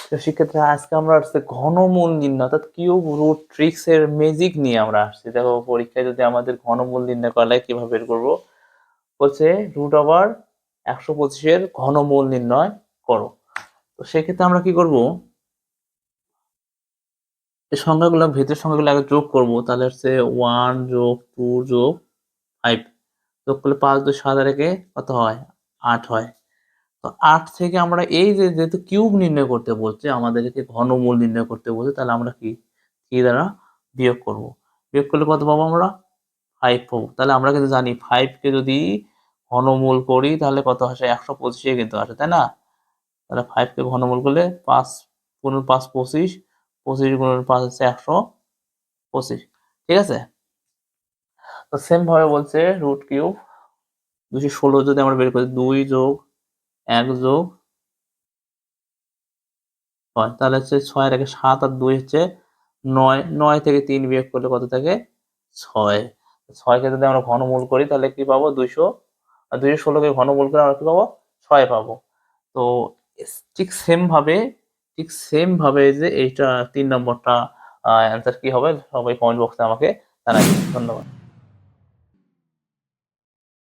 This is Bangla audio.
তো সেক্ষেত্রে আজকে আমরা আসছে ঘনমূল নির্ণয় অর্থাৎ কিউব রুট ট্রিক্স এর ম্যাজিক নিয়ে আমরা আসছি। দেখো পরীক্ষায় যদি আমাদের ঘনমূল নির্ণয় করা লাগে কিভাবে বের করবো, বলছে রুট ওভার 125 এর ঘনমূল নির্ণয় করো। তো সেক্ষেত্রে আমরা কি করব, এই সংখ্যাগুলো ভেতরের সংখ্যাগুলো আগে যোগ করব। তাহলে হচ্ছে 1 যোগ 2 যোগ 5 যোগ করলে 5 2 7 আর একে কত হয়, 8 হয়। তো 8 থেকে আমরা এই যে যেহেতু কিউব নির্ণয় করতে বলছে, আমাদেরকে ঘনমূল নির্ণয় করতে বলছে, তাহলে আমরা কি দ্বারা বিয়োগ করব। বিয়োগ করলে কত পাবো আমরা, 5 পাবো। তাহলে আমরা কিন্তু জানি 5 কে যদি ঘনমূল করি তাহলে কত আসে, 125 কিন্তু আসে, তাই না? তাহলে 5 কে ঘনমূল করলে 5 গুণন 5 25, 25 গুণন 5 হচ্ছে 125। ঠিক আছে? তো সেম ভাবে বলছে রুট কিউব 216 যদি আমরা বের করি, 2 যোগ 1 যোগ 6, তাহলে হচ্ছে 6 এর আগে 7 আর 2 হচ্ছে 9, 9 থেকে 3 বিয়োগ করলে কত থাকে, 6। 6 কে যদি আমরা ঘনমূল করি তাহলে কি পাবো, 200, আর 216 কে ঘনমূল করে আমরা কি পাবো, 6 পাবো। তো ঠিক সেম ভাবে যে এইটা 3 নম্বরটা অ্যান্সার কি হবে, সবাই কমেন্ট বক্সে আমাকে জানাবেন। ধন্যবাদ।